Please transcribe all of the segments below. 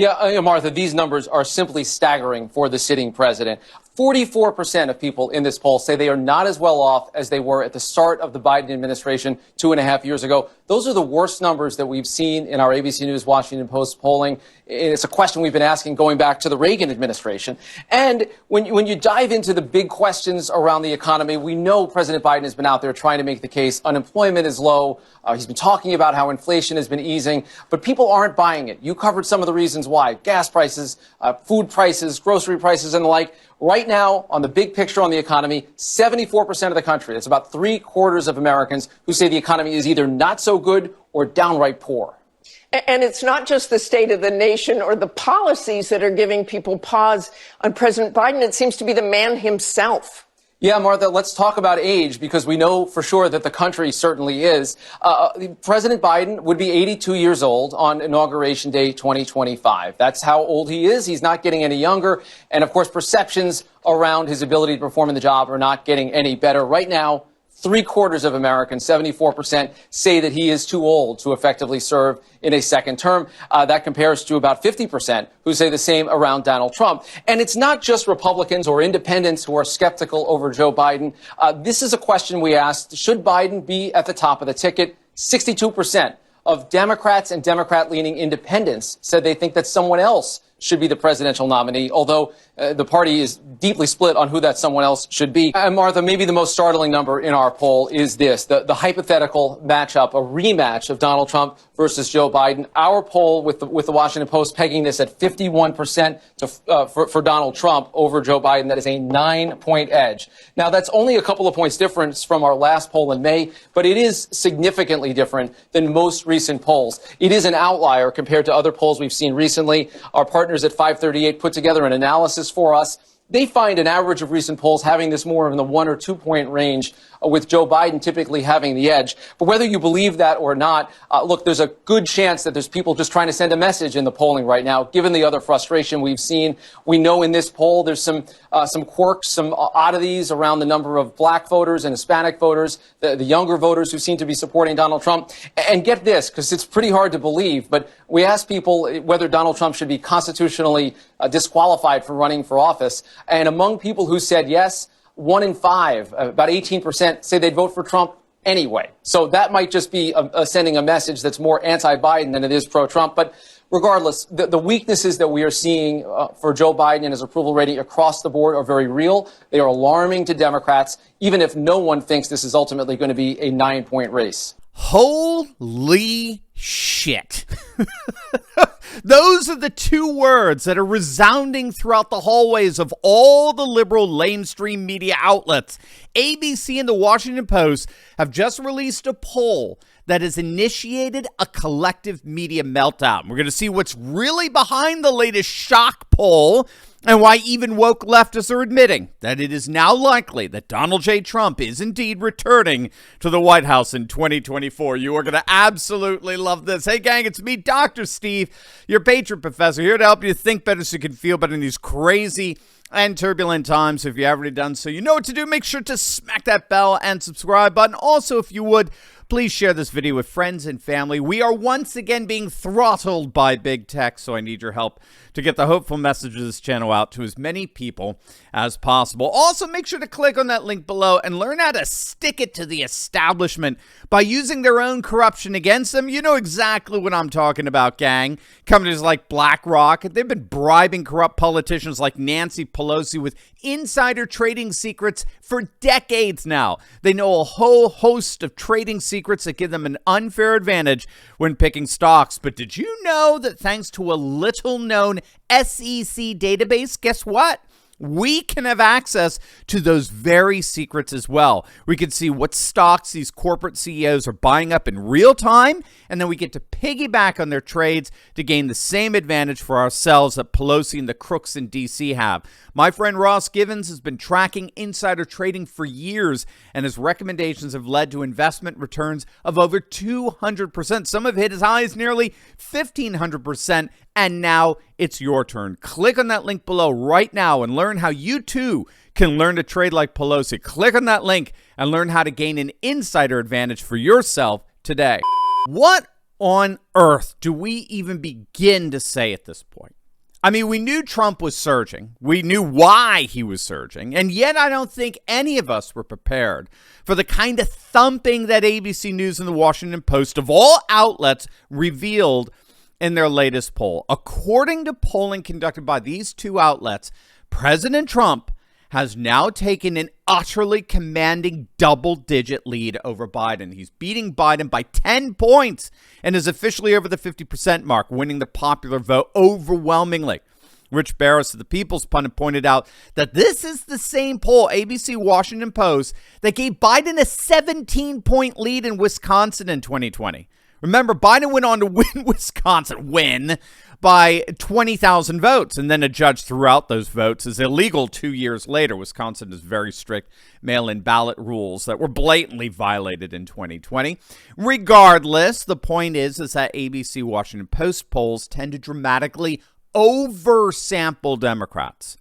Yeah, Martha, these numbers are simply staggering for the sitting president. 44% of people in this poll say they are not as well off as they were at the start of the Biden administration 2.5 years ago. Those are the worst numbers that we've seen in our ABC News Washington Post polling. It's a question we've been asking going back to the Reagan administration. And when you dive into the big questions around the economy, we know President Biden has been out there trying to make the case. Unemployment is low. He's been talking about how inflation has been easing, but people aren't buying it. You covered some of the reasons why. Gas prices, food prices, grocery prices, and the like. Right now, on the big picture on the economy, 74% of the country, that's about 3/4 of Americans, who say the economy is either not so good or downright poor. And it's not just the state of the nation or the policies that are giving people pause on President Biden. It seems to be the man himself. Yeah, Martha, let's talk about age, because we know for sure that the country certainly is. President Biden would be 82 years old on Inauguration Day 2025. That's how old he is. He's not getting any younger. And, of course, perceptions around his ability to perform in the job are not getting any better. Right now, 3/4 of Americans, 74%, say that he is too old to effectively serve in a second term. That compares to about 50% who say the same around Donald Trump. And it's not just Republicans or independents who are skeptical over Joe Biden. This is a question we asked. Should Biden be at the top of the ticket? 62% of Democrats and Democrat-leaning independents said they think that someone else should be the presidential nominee, although the party is deeply split on who that someone else should be. And Martha, maybe the most startling number in our poll is this, the hypothetical matchup, a rematch of Donald Trump versus Joe Biden. Our poll with the Washington Post pegging this at 51% for Donald Trump over Joe Biden. That is a 9-point edge. Now, that's only a couple of points difference from our last poll in May, but it is significantly different than most recent polls. It is an outlier compared to other polls we've seen recently. Our partners at 538 put together an analysis for us. They find an average of recent polls having this more in the 1 or 2 point range, with Joe Biden typically having the edge. But whether you believe that or not, look, there's a good chance that there's people just trying to send a message in the polling right now, given the other frustration we've seen. We know in this poll there's some quirks, some oddities around the number of black voters and Hispanic voters, the younger voters who seem to be supporting Donald Trump. And get this, because it's pretty hard to believe, but we asked people whether Donald Trump should be constitutionally disqualified from running for office. And among people who said yes, 1 in 5, about 18%, say they'd vote for Trump anyway. So that might just be sending a message that's more anti-Biden than it is pro-Trump. But regardless, the weaknesses that we are seeing for Joe Biden and his approval rating across the board are very real. They are alarming to Democrats, even if no one thinks this is ultimately going to be a 9-point race. Holy shit. Those are the 2 words that are resounding throughout the hallways of all the liberal lamestream media outlets. ABC and the Washington Post have just released a poll that has initiated a collective media meltdown. We're going to see what's really behind the latest shock poll and why even woke leftists are admitting that it is now likely that Donald J. Trump is indeed returning to the White House in 2024. You are going to absolutely love this. Hey, gang, it's me, Dr. Steve, your patron professor, here to help you think better so you can feel better in these crazy and turbulent times. If you haven't already done so, you know what to do. Make sure to smack that bell and subscribe button. Also, if you would, please share this video with friends and family. We are once again being throttled by big tech, so I need your help to get the hopeful message of this channel out to as many people as possible. Also, make sure to click on that link below and learn how to stick it to the establishment by using their own corruption against them. You know exactly what I'm talking about, gang. Companies like BlackRock, they've been bribing corrupt politicians like Nancy Pelosi with insider trading secrets for decades now. They know a whole host of trading secrets that give them an unfair advantage when picking stocks. But did you know that thanks to a little-known SEC database, guess what? We can have access to those very secrets as well. We can see what stocks these corporate CEOs are buying up in real time, and then we get to piggyback on their trades to gain the same advantage for ourselves that Pelosi and the crooks in D.C. have. My friend Ross Givens has been tracking insider trading for years, and his recommendations have led to investment returns of over 200%. Some have hit as high as nearly 1,500%, and now it's your turn. Click on that link below right now and learn how you too can learn to trade like Pelosi. Click on that link and learn how to gain an insider advantage for yourself today. What on earth do we even begin to say at this point? I mean, we knew Trump was surging. We knew why he was surging. And yet I don't think any of us were prepared for the kind of thumping that ABC News and the Washington Post, of all outlets, revealed in their latest poll. According to polling conducted by these two outlets, President Trump has now taken an utterly commanding double-digit lead over Biden. He's beating Biden by 10 points and is officially over the 50% mark, winning the popular vote overwhelmingly. Rich Barris of the People's Pundit pointed out that this is the same poll, ABC Washington Post, that gave Biden a 17-point lead in Wisconsin in 2020. Remember, Biden went on to win Wisconsin, by 20,000 votes, and then a judge threw out those votes as illegal 2 years later. Wisconsin has very strict mail-in ballot rules that were blatantly violated in 2020. Regardless, the point is that ABC Washington Post polls tend to dramatically oversample Democrats.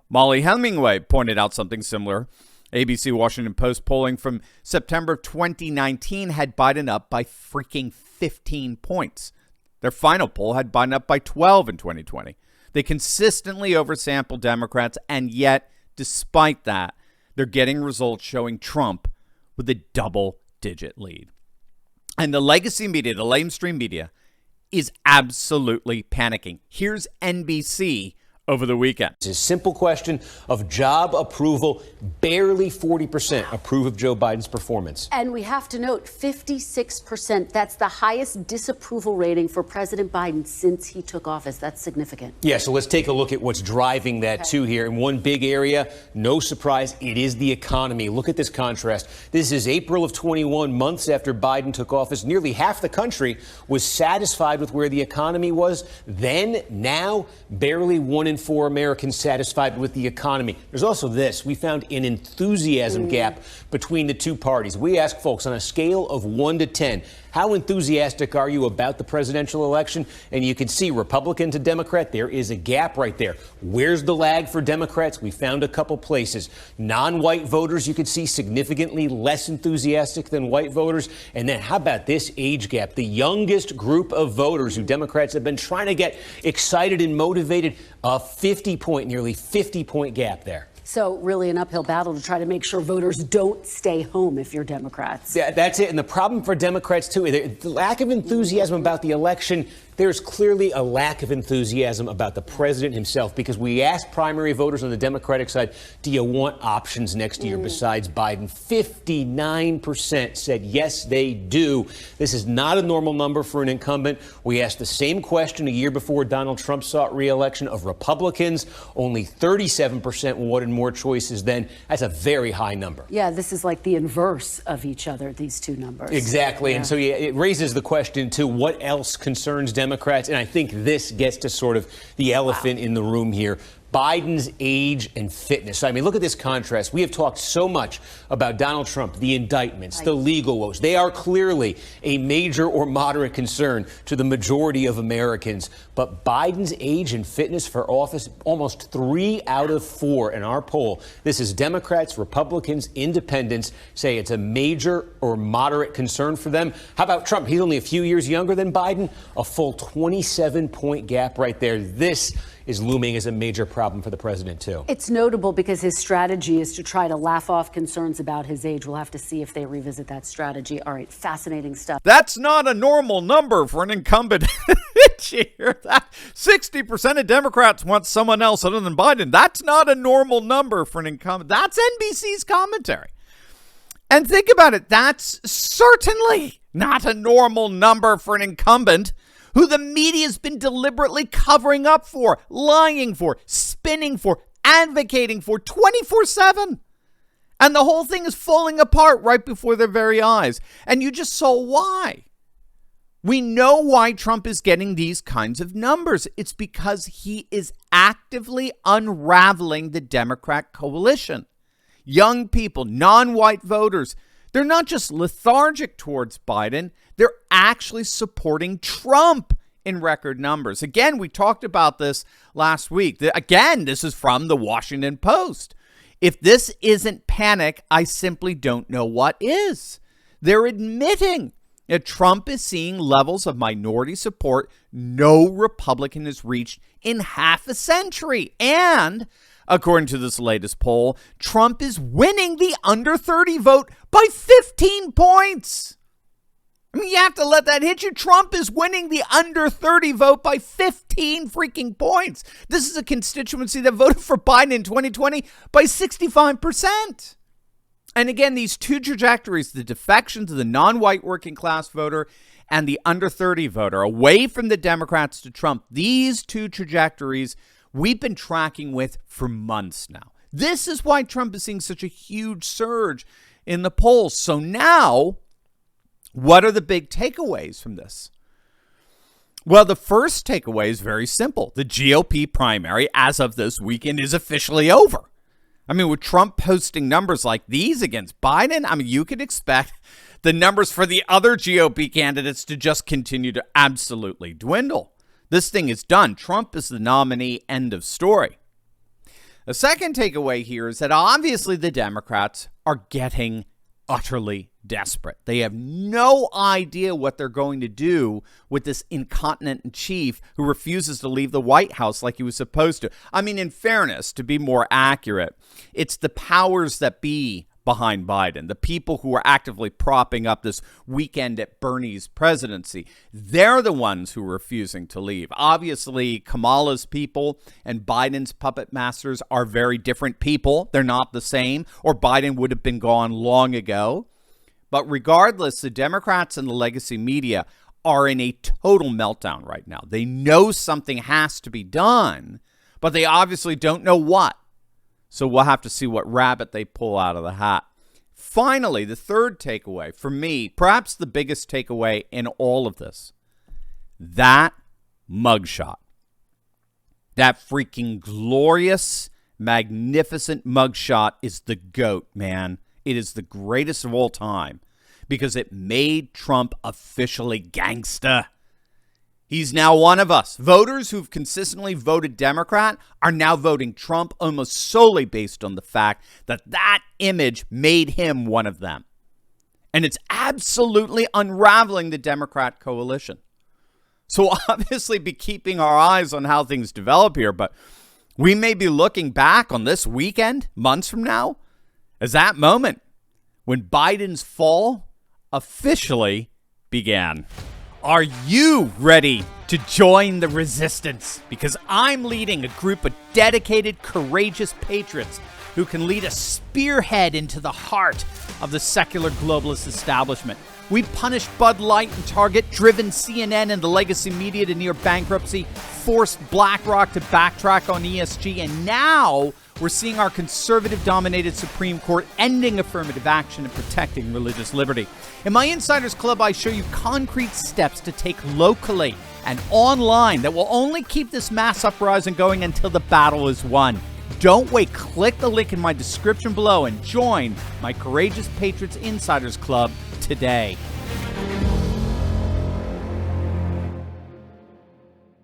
Molly Hemingway pointed out something similar. ABC Washington Post polling from September of 2019 had Biden up by freaking 15 points. Their final poll had Biden up by 12 in 2020. They consistently oversample Democrats, and yet, despite that, they're getting results showing Trump with a double-digit lead. And the legacy media, the mainstream media, is absolutely panicking. Here's NBC over the weekend. It's a simple question of job approval. Barely 40% approve of Joe Biden's performance. And we have to note 56%. That's the highest disapproval rating for President Biden since he took office. That's significant. Yeah, so let's take a look at what's driving that too here. In one big area, no surprise, it is the economy. Look at this contrast. This is April of 21, months after Biden took office. Nearly half the country was satisfied with where the economy was then. Now, barely 1 in 4 Americans satisfied with the economy. There's also this. We found an enthusiasm gap between the two parties. We ask folks on a scale of 1 to 10, how enthusiastic are you about the presidential election? And you can see Republican to Democrat, there is a gap right there. Where's the lag for Democrats? We found a couple places. Non-white voters, you could see significantly less enthusiastic than white voters. And then how about this age gap? The youngest group of voters who Democrats have been trying to get excited and motivated, nearly 50-point gap there. So really an uphill battle to try to make sure voters don't stay home if you're Democrats. Yeah, that's it. And the problem for Democrats, too, the lack of enthusiasm about the election, there's clearly a lack of enthusiasm about the president himself, because we asked primary voters on the Democratic side, do you want options next year besides Biden? 59% said yes, they do. This is not a normal number for an incumbent. We asked the same question a year before Donald Trump sought re-election of Republicans. Only 37% wanted more choices then. That's a very high number. Yeah, this is like the inverse of each other, these two numbers. Exactly. Yeah. And so it raises the question, too, what else concerns Democrats? And I think this gets to sort of the elephant in the room here. Biden's age and fitness. I mean, look at this contrast. We have talked so much about Donald Trump, the indictments, the legal woes. They are clearly a major or moderate concern to the majority of Americans. But Biden's age and fitness for office, almost 3 out of 4 in our poll. This is Democrats, Republicans, independents say it's a major or moderate concern for them. How about Trump? He's only a few years younger than Biden. A full 27-point gap right there. This is looming as a major problem for the president, too. It's notable because his strategy is to try to laugh off concerns about his age. We'll have to see if they revisit that strategy. All right, fascinating stuff. That's not a normal number for an incumbent. Did you hear that? 60% of Democrats want someone else other than Biden. That's not a normal number for an incumbent. That's NBC's commentary. And think about it. That's certainly not a normal number for an incumbent who the media's been deliberately covering up for, lying for, spinning for, advocating for 24/7. And the whole thing is falling apart right before their very eyes. And you just saw why. We know why Trump is getting these kinds of numbers. It's because he is actively unraveling the Democrat coalition. Young people, non-white voters, they're not just lethargic towards Biden, they're actually supporting Trump in record numbers. Again, we talked about this last week. Again, this is from the Washington Post. If this isn't panic, I simply don't know what is. They're admitting Trump is seeing levels of minority support no Republican has reached in half a century. And according to this latest poll, Trump is winning the under 30 vote by 15 points. I mean, you have to let that hit you. Trump is winning the under 30 vote by 15 freaking points. This is a constituency that voted for Biden in 2020 by 65%. And again, these two trajectories, the defection to the non-white working class voter and the under 30 voter, away from the Democrats to Trump, these two trajectories we've been tracking with for months now. This is why Trump is seeing such a huge surge in the polls. So now, what are the big takeaways from this? Well, the first takeaway is very simple. The GOP primary, as of this weekend, is officially over. I mean, with Trump posting numbers like these against Biden, I mean, you could expect the numbers for the other GOP candidates to just continue to absolutely dwindle. This thing is done. Trump is the nominee, end of story. The second takeaway here is that obviously the Democrats are getting utterly desperate. They have no idea what they're going to do with this incontinent in chief who refuses to leave the White House like he was supposed to. I mean, in fairness, to be more accurate, it's the powers that be behind Biden, the people who are actively propping up this weekend at Bernie's presidency. They're the ones who are refusing to leave. Obviously, Kamala's people and Biden's puppet masters are very different people. They're not the same, or Biden would have been gone long ago. But regardless, the Democrats and the legacy media are in a total meltdown right now. They know something has to be done, but they obviously don't know what. So we'll have to see what rabbit they pull out of the hat. Finally, the third takeaway, for me, perhaps the biggest takeaway in all of this, that mugshot. That freaking glorious, magnificent mugshot is the GOAT, man. It is the greatest of all time because it made Trump officially gangsta. He's now one of us. Voters who've consistently voted Democrat are now voting Trump almost solely based on the fact that that image made him one of them. And it's absolutely unraveling the Democrat coalition. So we'll obviously be keeping our eyes on how things develop here, but we may be looking back on this weekend, months from now, as that moment when Biden's fall officially began. Are you ready to join the resistance? Because I'm leading a group of dedicated, courageous patriots who can lead a spearhead into the heart of the secular globalist establishment. We punished Bud Light and Target, driven CNN and the legacy media to near bankruptcy, forced BlackRock to backtrack on ESG, and now we're seeing our conservative-dominated Supreme Court ending affirmative action and protecting religious liberty. In my Insiders Club, I show you concrete steps to take locally and online that will only keep this mass uprising going until the battle is won. Don't wait. Click the link in my description below and join my Courageous Patriots Insiders Club today.